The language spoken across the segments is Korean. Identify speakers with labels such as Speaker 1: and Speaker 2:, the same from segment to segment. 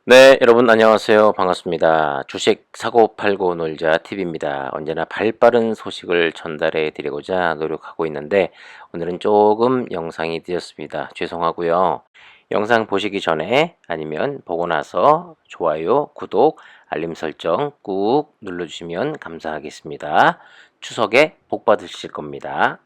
Speaker 1: 네, 여러분 안녕하세요. 반갑습니다. 주식 사고 팔고 놀자 TV입니다. 언제나 발빠른 소식을 전달해 드리고자 노력하고 있는데 오늘은 조금 영상이 늦었습니다. 죄송하고요. 영상 보시기 전에 아니면 보고 나서 좋아요, 구독, 알림 설정 꾹 눌러주시면 감사하겠습니다. 추석에 복 받으실 겁니다.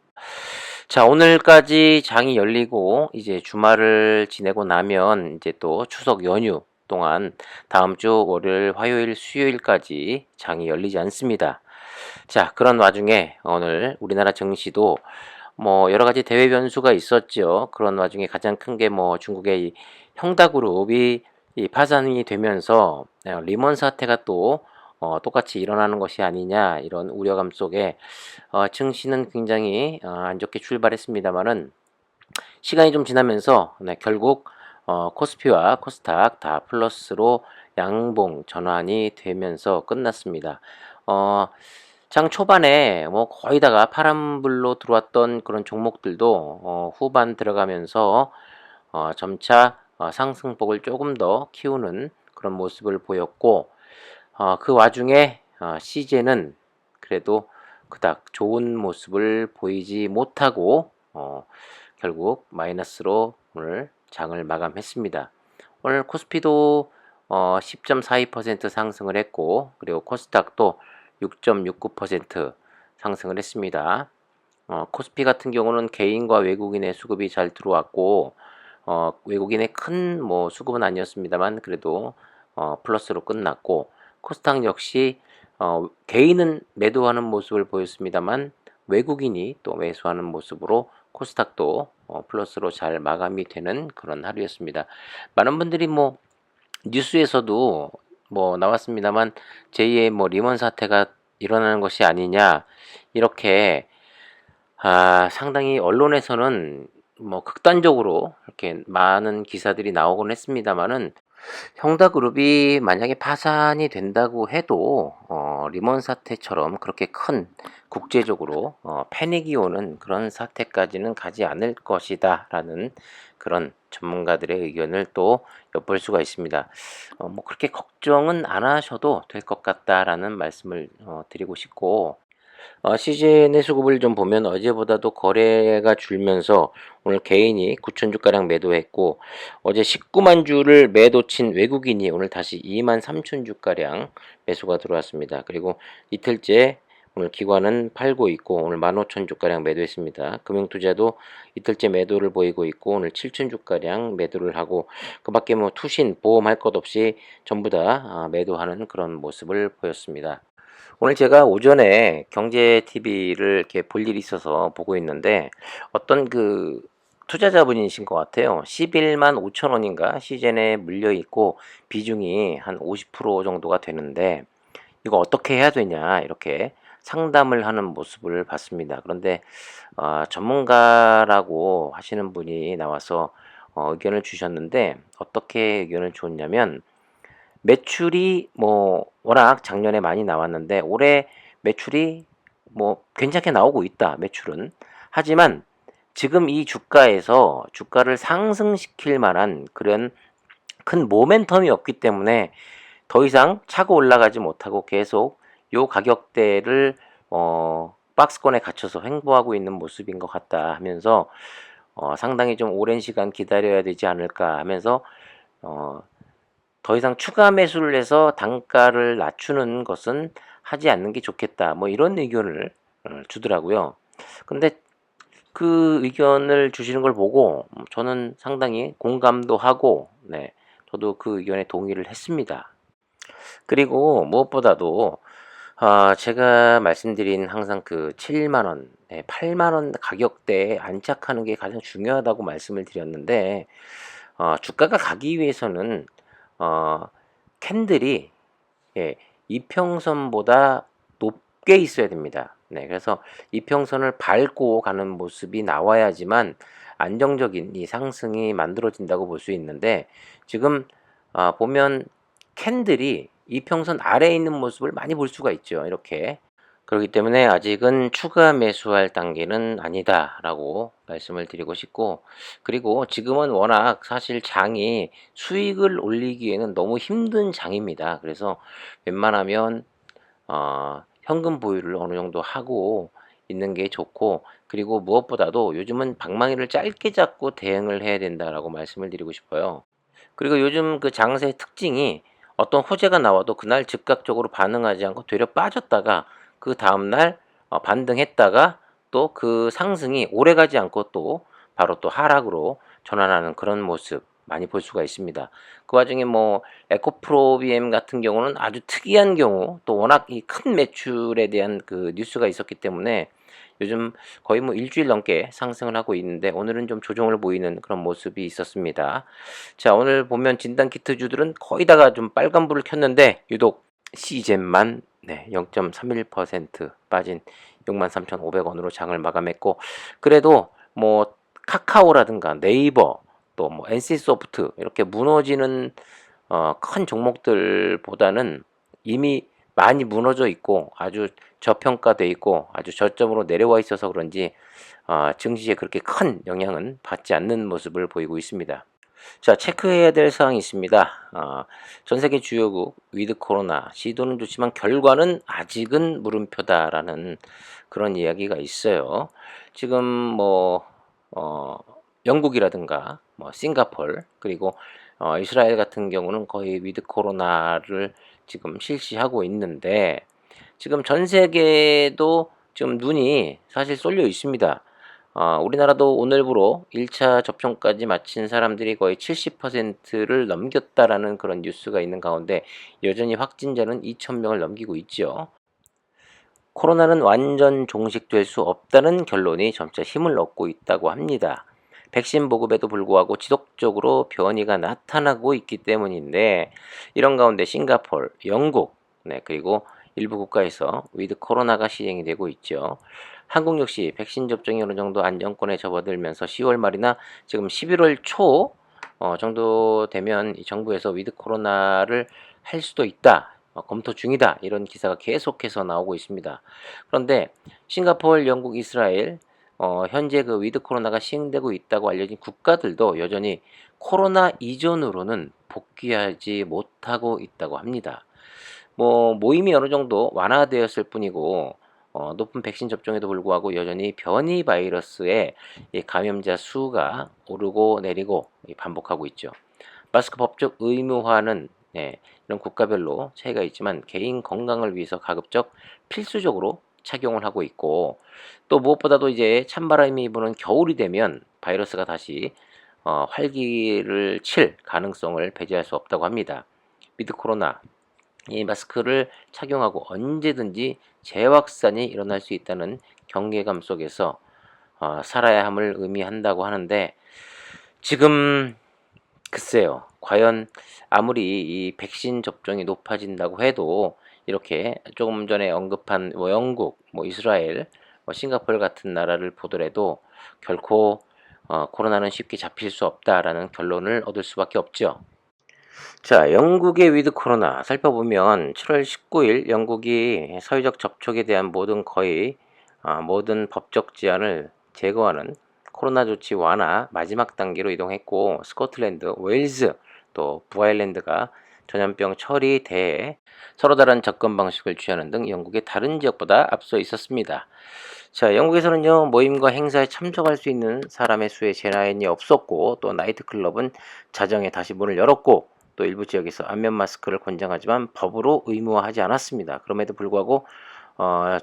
Speaker 1: 자, 오늘까지 장이 열리고 이제 주말을 지내고 나면 이제 또 추석 연휴 동안 다음 주 월요일, 화요일, 수요일까지 장이 열리지 않습니다. 자, 그런 와중에 오늘 우리나라 증시도 뭐 여러 가지 대외 변수가 있었죠. 그런 와중에 가장 큰 게 뭐 중국의 이 형다그룹이 이 파산이 되면서 리먼 사태가 또 똑같이 일어나는 것이 아니냐 이런 우려감 속에 증시는 굉장히 안 좋게 출발했습니다만은 시간이 좀 지나면서 결국 코스피와 코스닥 다 플러스로 양봉 전환이 되면서 끝났습니다. 어, 장 초반에 뭐 거의 다가 파란불로 들어왔던 그런 종목들도 후반 들어가면서 점차 상승폭을 조금 더 키우는 그런 모습을 보였고 그 와중에 CJ는 그래도 그닥 좋은 모습을 보이지 못하고 결국 마이너스로 오늘 장을 마감했습니다. 오늘 코스피도 10.42% 상승을 했고 그리고 코스닥도 6.69% 상승을 했습니다. 코스피 같은 경우는 개인과 외국인의 수급이 잘 들어왔고 외국인의 큰 뭐 수급은 아니었습니다만 그래도 플러스로 끝났고 코스닥 역시 개인은 매도하는 모습을 보였습니다만 외국인이 또 매수하는 모습으로 코스닥도 플러스로 잘 마감이 되는 그런 하루였습니다. 많은 분들이 뭐 뉴스에서도 뭐 나왔습니다만 제2의 뭐 리먼 사태가 일어나는 것이 아니냐 이렇게 상당히 언론에서는 뭐 극단적으로 이렇게 많은 기사들이 나오곤 했습니다만은 형다그룹이 만약에 파산이 된다고 해도 리먼 사태처럼 그렇게 큰 국제적으로 패닉이 오는 그런 사태까지는 가지 않을 것이다라는 그런 전문가들의 의견을 또 엿볼 수가 있습니다. 뭐 그렇게 걱정은 안 하셔도 될 것 같다라는 말씀을 드리고 싶고 시즌의 수급을 좀 보면 어제보다도 거래가 줄면서 오늘 개인이 9천 주가량 매도했고 어제 19만 주를 매도친 외국인이 오늘 다시 2만 3천 주가량 매수가 들어왔습니다. 그리고 이틀째 오늘 기관은 팔고 있고 오늘 15,000 주가량 매도했습니다. 금융투자도 이틀째 매도를 보이고 있고 오늘 7천 주가량 매도를 하고 그 밖에 뭐 투신 보험할 것 없이 전부 다 매도하는 그런 모습을 보였습니다. 오늘 제가 오전에 경제 TV를 이렇게 볼 일이 있어서 보고 있는데 어떤 그 투자자분이신 것 같아요. 11만 5천 원인가 시즌에 물려 있고 비중이 한 50% 정도가 되는데 이거 어떻게 해야 되냐 이렇게 상담을 하는 모습을 봤습니다. 그런데 전문가라고 하시는 분이 나와서 의견을 주셨는데 어떻게 의견을 줬냐면 매출이 뭐 워낙 작년에 많이 나왔는데 올해 매출이 뭐 괜찮게 나오고 있다. 매출은. 하지만 지금 이 주가에서 주가를 상승시킬 만한 그런 큰 모멘텀이 없기 때문에 더 이상 차고 올라가지 못하고 계속 요 가격대를 박스권에 갇혀서 횡보하고 있는 모습인 것 같다 하면서 상당히 좀 오랜 시간 기다려야 되지 않을까 하면서 어, 더 이상 추가 매수를 해서 단가를 낮추는 것은 하지 않는 게 좋겠다. 뭐 이런 의견을 주더라고요. 근데 그 의견을 주시는 걸 보고 저는 상당히 공감도 하고, 네, 저도 그 의견에 동의를 했습니다. 그리고 무엇보다도 제가 말씀드린 항상 그 7만 원, 8만 원 가격대에 안착하는 게 가장 중요하다고 말씀을 드렸는데 주가가 가기 위해서는 어, 캔들이 예, 이평선보다 높게 있어야 됩니다. 네, 그래서 이평선을 밟고 가는 모습이 나와야지만 안정적인 이 상승이 만들어진다고 볼 수 있는데 지금 보면 캔들이 이평선 아래에 있는 모습을 많이 볼 수가 있죠. 이렇게 그렇기 때문에 아직은 추가 매수할 단계는 아니다라고 말씀을 드리고 싶고, 그리고 지금은 워낙 사실 장이 수익을 올리기에는 너무 힘든 장입니다. 그래서 웬만하면 현금 보유를 어느 정도 하고 있는 게 좋고, 그리고 무엇보다도 요즘은 방망이를 짧게 잡고 대응을 해야 된다라고 말씀을 드리고 싶어요. 그리고 요즘 그 장세의 특징이 어떤 호재가 나와도 그날 즉각적으로 반응하지 않고 되려 빠졌다가 그 다음날 반등했다가 또 그 상승이 오래가지 않고 또 바로 또 하락으로 전환하는 그런 모습 많이 볼 수가 있습니다. 그 와중에 뭐 에코프로비엠 같은 경우는 아주 특이한 경우, 또 워낙 이 큰 매출에 대한 그 뉴스가 있었기 때문에 요즘 거의 뭐 일주일 넘게 상승을 하고 있는데, 오늘은 좀 조정을 보이는 그런 모습이 있었습니다. 자, 오늘 보면 진단키트주들은 거의 다가 좀 빨간불을 켰는데 유독 시젠만 0.31% 빠진 63,500원으로 장을 마감했고, 그래도 뭐 카카오라든가 네이버 또 뭐 NC소프트 이렇게 무너지는 큰 종목들보다는 이미 많이 무너져 있고 아주 저평가돼 있고 아주 저점으로 내려와 있어서 그런지 증시에 그렇게 큰 영향은 받지 않는 모습을 보이고 있습니다. 자, 체크해야 될 사항이 있습니다. 전 세계 주요국 위드 코로나 시도는 좋지만 결과는 아직은 물음표다라는 그런 이야기가 있어요. 지금 뭐 영국이라든가 뭐 싱가폴, 그리고 이스라엘 같은 경우는 거의 위드 코로나를 지금 실시하고 있는데, 지금 전 세계도 지금 눈이 사실 쏠려 있습니다. 우리나라도 오늘부로 1차 접종까지 마친 사람들이 거의 70%를 넘겼다라는 그런 뉴스가 있는 가운데 여전히 확진자는 2,000명을 넘기고 있죠. 코로나는 완전 종식될 수 없다는 결론이 점차 힘을 얻고 있다고 합니다. 백신 보급에도 불구하고 지속적으로 변이가 나타나고 있기 때문인데, 이런 가운데 싱가폴, 영국, 그리고 일부 국가에서 위드 코로나가 시행이 되고 있죠. 한국 역시 백신 접종이 어느 정도 안정권에 접어들면서 10월 말이나 지금 11월 초 정도 되면 이 정부에서 위드 코로나를 할 수도 있다, 검토 중이다, 이런 기사가 계속해서 나오고 있습니다. 그런데 싱가포르, 영국, 이스라엘 현재 그 위드 코로나가 시행되고 있다고 알려진 국가들도 여전히 코로나 이전으로는 복귀하지 못하고 있다고 합니다. 뭐 모임이 어느 정도 완화되었을 뿐이고 높은 백신 접종에도 불구하고 여전히 변이 바이러스의 감염자 수가 오르고 내리고 반복하고 있죠. 마스크 법적 의무화는 이런 국가별로 차이가 있지만 개인 건강을 위해서 가급적 필수적으로 착용을 하고 있고, 또 무엇보다도 이제 찬바람이 부는 겨울이 되면 바이러스가 다시 활기를 칠 가능성을 배제할 수 없다고 합니다. 위드 코로나, 이 마스크를 착용하고 언제든지 재확산이 일어날 수 있다는 경계감 속에서 살아야 함을 의미한다고 하는데, 지금 글쎄요, 과연 아무리 이 백신 접종이 높아진다고 해도 이렇게 조금 전에 언급한 뭐 영국, 뭐 이스라엘, 뭐 싱가포르 같은 나라를 보더라도 결코 코로나는 쉽게 잡힐 수 없다라는 결론을 얻을 수밖에 없죠. 자, 영국의 위드 코로나 살펴보면 7월 19일 영국이 사회적 접촉에 대한 모든 법적 제한을 제거하는 코로나 조치 완화 마지막 단계로 이동했고, 스코틀랜드, 웨일즈, 또 북아일랜드가 전염병 처리 대에 서로 다른 접근 방식을 취하는 등 영국의 다른 지역보다 앞서 있었습니다. 자, 영국에서는요, 모임과 행사에 참석할 수 있는 사람의 수에 제한이 없었고, 또 나이트클럽은 자정에 다시 문을 열었고, 또 일부 지역에서 안면 마스크를 권장하지만 법으로 의무화하지 않았습니다. 그럼에도 불구하고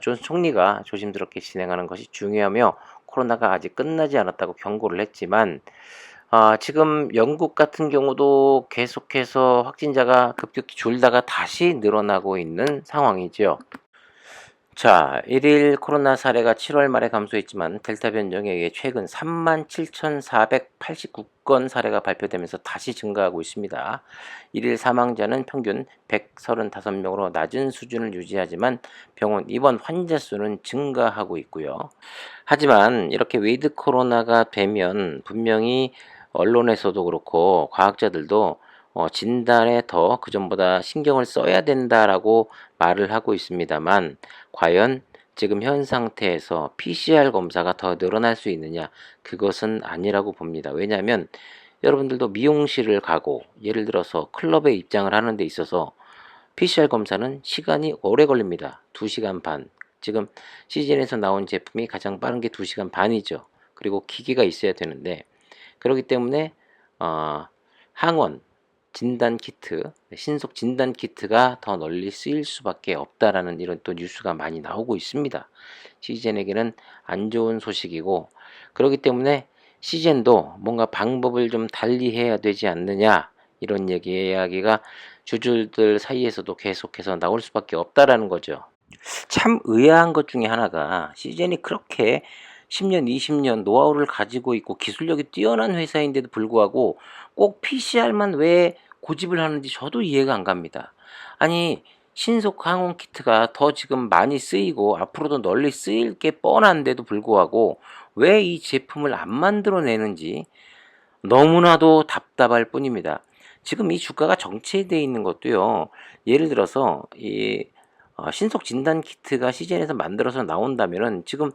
Speaker 1: 존 총리가 조심스럽게 진행하는 것이 중요하며 코로나가 아직 끝나지 않았다고 경고를 했지만, 지금 영국 같은 경우도 계속해서 확진자가 급격히 줄다가 다시 늘어나고 있는 상황이죠. 자, 1일 코로나 사례가 7월 말에 감소했지만 델타 변종에 의해 최근 37,489건 사례가 발표되면서 다시 증가하고 있습니다. 1일 사망자는 평균 135명으로 낮은 수준을 유지하지만 병원 입원 환자 수는 증가하고 있고요. 하지만 이렇게 웨이드 코로나가 되면 분명히 언론에서도 그렇고 과학자들도 진단에 더 그전보다 신경을 써야 된다라고 말을 하고 있습니다만, 과연 지금 현 상태에서 PCR 검사가 더 늘어날 수 있느냐? 그것은 아니라고 봅니다. 왜냐하면 여러분들도 미용실을 가고 예를 들어서 클럽에 입장을 하는 데 있어서 PCR 검사는 시간이 오래 걸립니다. 2시간 반. 지금 시즌에서 나온 제품이 가장 빠른 게 2시간 반이죠. 그리고 기계가 있어야 되는데 그렇기 때문에 항원 진단 키트, 신속 진단 키트가 더 널리 쓰일 수밖에 없다라는 이런 또 뉴스가 많이 나오고 있습니다. 시젠에게는 안 좋은 소식이고 그렇기 때문에 시젠도 뭔가 방법을 좀 달리해야 되지 않느냐 이런 이야기가 주주들 사이에서도 계속해서 나올 수밖에 없다라는 거죠. 참 의아한 것 중에 하나가 시젠이 그렇게 10년, 20년 노하우를 가지고 있고 기술력이 뛰어난 회사인데도 불구하고 꼭 PCR만 왜 고집을 하는지 저도 이해가 안 갑니다. 아니, 신속 항원 키트가 더 지금 많이 쓰이고 앞으로도 널리 쓰일 게 뻔한데도 불구하고 왜 이 제품을 안 만들어내는지 너무나도 답답할 뿐입니다. 지금 이 주가가 정체되어 있는 것도요. 예를 들어서 이 신속 진단 키트가 시즌에서 만들어서 나온다면은 지금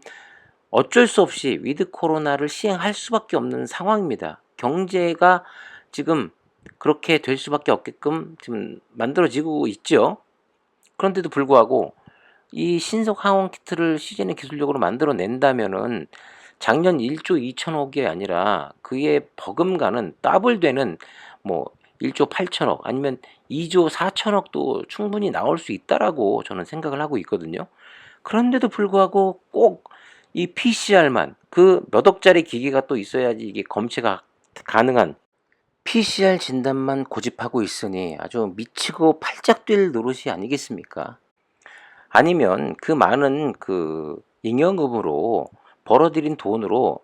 Speaker 1: 어쩔 수 없이 위드 코로나를 시행할 수밖에 없는 상황입니다. 경제가 지금 그렇게 될 수밖에 없게끔 지금 만들어지고 있죠. 그런데도 불구하고 이 신속 항원 키트를 시즌의 기술력으로 만들어낸다면은 작년 1조 2천억이 아니라 그의 버금가는 더블되는 뭐 1조 8천억 아니면 2조 4천억도 충분히 나올 수 있다라고 저는 생각을 하고 있거든요. 그런데도 불구하고 꼭 이 PCR만 그 몇 억짜리 기기가 또 있어야지 이게 검체가 가능한 PCR 진단만 고집하고 있으니 아주 미치고 팔짝 뛸 노릇이 아니겠습니까? 아니면 그 많은 그 잉여금으로 벌어들인 돈으로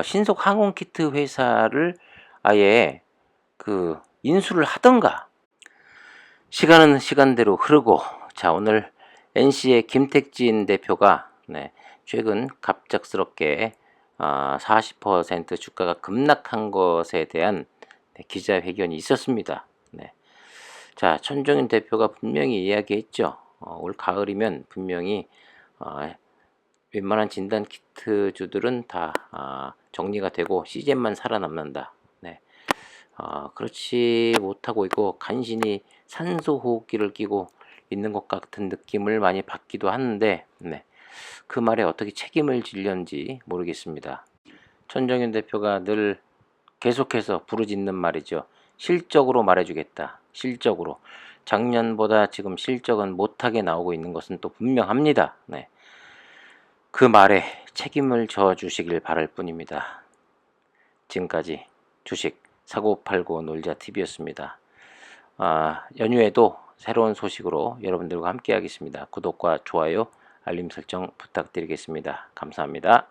Speaker 1: 신속 항원 키트 회사를 아예 그 인수를 하던가. 시간은 시간대로 흐르고 자 오늘 NC의 김택진 대표가 최근 갑작스럽게 40% 주가가 급락한 것에 대한 기자회견이 있었습니다. 자 천정인 대표가 분명히 이야기했죠. 올 가을이면 분명히 웬만한 진단 키트 주들은 다 정리가 되고 시젠만 살아남는다. 그렇지 못하고 있고 간신히 산소 호흡기를 끼고 있는 것 같은 느낌을 많이 받기도 하는데 그 말에 어떻게 책임을 지려는지 모르겠습니다. 천정현 대표가 늘 계속해서 부르짖는 말이죠. 실적으로 말해주겠다. 실적으로. 작년보다 지금 실적은 못하게 나오고 있는 것은 또 분명합니다. 그 말에 책임을 져주시길 바랄 뿐입니다. 지금까지 주식 사고 팔고 놀자 TV였습니다. 연휴에도 새로운 소식으로 여러분들과 함께 하겠습니다. 구독과 좋아요, 알림 설정 부탁드리겠습니다. 감사합니다.